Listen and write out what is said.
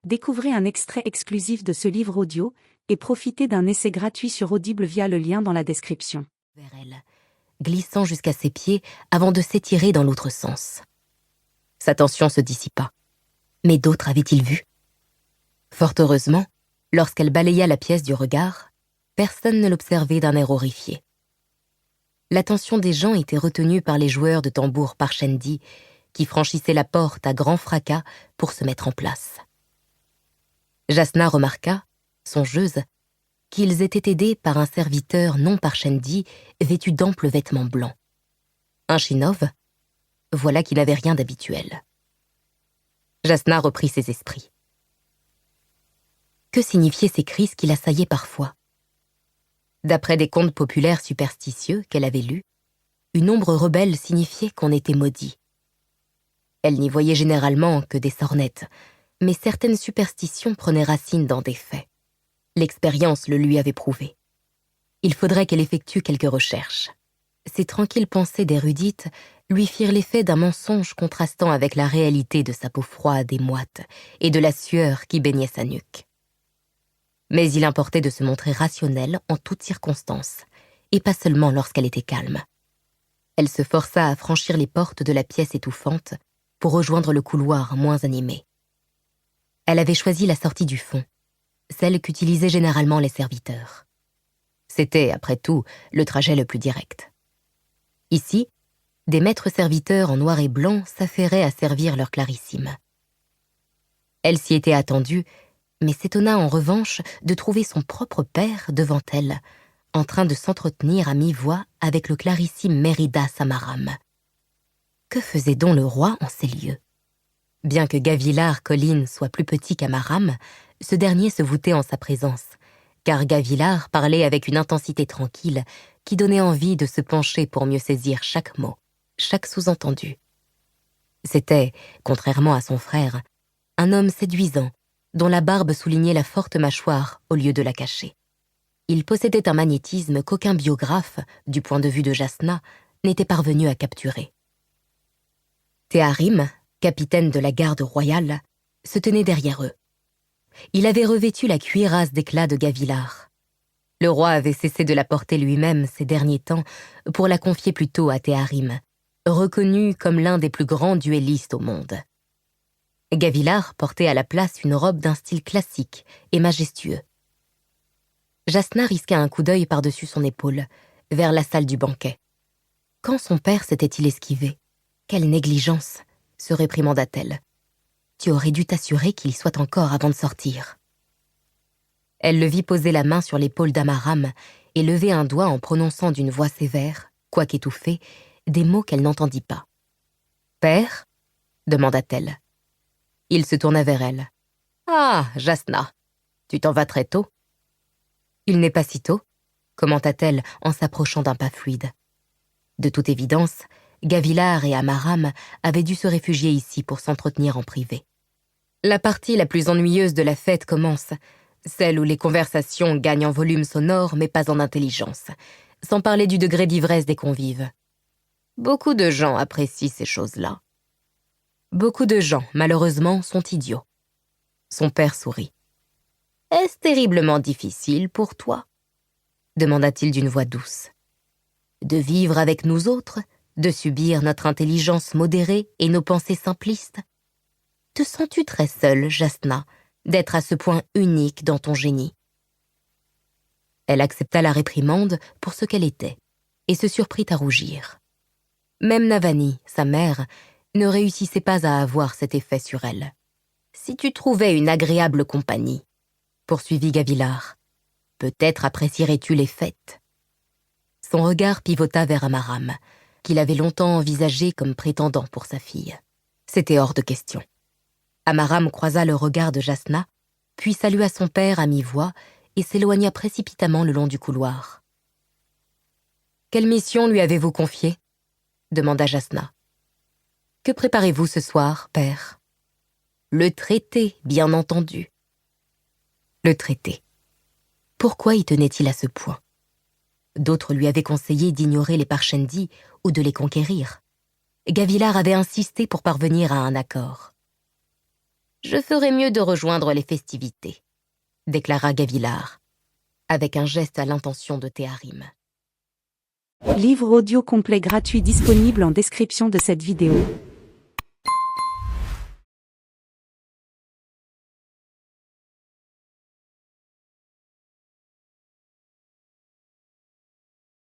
Découvrez un extrait exclusif de ce livre audio et profitez d'un essai gratuit sur Audible via le lien dans la description. Vers elle, glissant jusqu'à ses pieds avant de s'étirer dans l'autre sens. Sa tension se dissipa. Mais d'autres avaient-ils vu? Fort heureusement, lorsqu'elle balaya la pièce du regard, personne ne l'observait d'un air horrifié. L'attention des gens était retenue par les joueurs de tambour Parshendi qui franchissaient la porte à grand fracas pour se mettre en place. Jasna remarqua, songeuse, qu'ils étaient aidés par un serviteur non Parshendi vêtu d'amples vêtements blancs. Un Chinov, voilà qui n'avait rien d'habituel. Jasna reprit ses esprits. Que signifiaient ces crises qui l'assaillaient parfois? D'après des contes populaires superstitieux qu'elle avait lus, une ombre rebelle signifiait qu'on était maudit. Elle n'y voyait généralement que des sornettes, mais certaines superstitions prenaient racine dans des faits. L'expérience le lui avait prouvé. Il faudrait qu'elle effectue quelques recherches. Ces tranquilles pensées d'érudite lui firent l'effet d'un mensonge contrastant avec la réalité de sa peau froide et moite et de la sueur qui baignait sa nuque. Mais il importait de se montrer rationnelle en toutes circonstances, et pas seulement lorsqu'elle était calme. Elle se força à franchir les portes de la pièce étouffante pour rejoindre le couloir moins animé. Elle avait choisi la sortie du fond, celle qu'utilisaient généralement les serviteurs. C'était, après tout, le trajet le plus direct. Ici, des maîtres serviteurs en noir et blanc s'affairaient à servir leur clarissime. Elle s'y était attendue, mais s'étonna en revanche de trouver son propre père devant elle, en train de s'entretenir à mi-voix avec le clarissime Mérida Samaram. Que faisait donc le roi en ces lieux? Bien que Gavilard Colline soit plus petit qu'Amaram, ce dernier se voûtait en sa présence, car Gavilard parlait avec une intensité tranquille qui donnait envie de se pencher pour mieux saisir chaque mot, chaque sous-entendu. C'était, contrairement à son frère, un homme séduisant, dont la barbe soulignait la forte mâchoire au lieu de la cacher. Il possédait un magnétisme qu'aucun biographe, du point de vue de Jasna, n'était parvenu à capturer. Théarim, capitaine de la garde royale, se tenait derrière eux. Il avait revêtu la cuirasse d'éclat de Gavilard. Le roi avait cessé de la porter lui-même ces derniers temps pour la confier plutôt à Théarim, reconnu comme l'un des plus grands duellistes au monde. Gavilard portait à la place une robe d'un style classique et majestueux. Jasna risqua un coup d'œil par-dessus son épaule, vers la salle du banquet. Quand son père s'était-il esquivé? Quelle négligence, se réprimanda-t-elle. Tu aurais dû t'assurer qu'il soit encore avant de sortir. Elle le vit poser la main sur l'épaule d'Amaram et lever un doigt en prononçant d'une voix sévère, quoique étouffée, des mots qu'elle n'entendit pas. « Père » demanda-t-elle. Il se tourna vers elle. « Ah, Jasna, tu t'en vas très tôt. »« Il n'est pas si tôt » commenta-t-elle en s'approchant d'un pas fluide. De toute évidence, Gavilard et Amaram avaient dû se réfugier ici pour s'entretenir en privé. La partie la plus ennuyeuse de la fête commence, celle où les conversations gagnent en volume sonore mais pas en intelligence, sans parler du degré d'ivresse des convives. Beaucoup de gens apprécient ces choses-là. Beaucoup de gens, malheureusement, sont idiots. Son père sourit. « Est-ce terriblement difficile pour toi ?» demanda-t-il d'une voix douce. « De vivre avec nous autres, de subir notre intelligence modérée et nos pensées simplistes? Te sens-tu très seule, Jasna, d'être à ce point unique dans ton génie ?» Elle accepta la réprimande pour ce qu'elle était et se surprit à rougir. Même Navani, sa mère, ne réussissait pas à avoir cet effet sur elle. « Si tu trouvais une agréable compagnie, » poursuivit Gavilard, « peut-être apprécierais-tu les fêtes. » Son regard pivota vers Amaram, qu'il avait longtemps envisagé comme prétendant pour sa fille. C'était hors de question. Amaram croisa le regard de Jasna, puis salua son père à mi-voix et s'éloigna précipitamment le long du couloir. « Quelle mission lui avez-vous confiée ?» demanda Jasna. « Que préparez-vous ce soir, père ?»« Le traité, bien entendu. » Le traité. Pourquoi y tenait-il à ce point? D'autres lui avaient conseillé d'ignorer les Parshendi ou de les conquérir. Gavilard avait insisté pour parvenir à un accord. je ferais mieux de rejoindre les festivités, déclara Gavillard, avec un geste à l'intention de Théarim. Livre audio complet gratuit disponible en description de cette vidéo.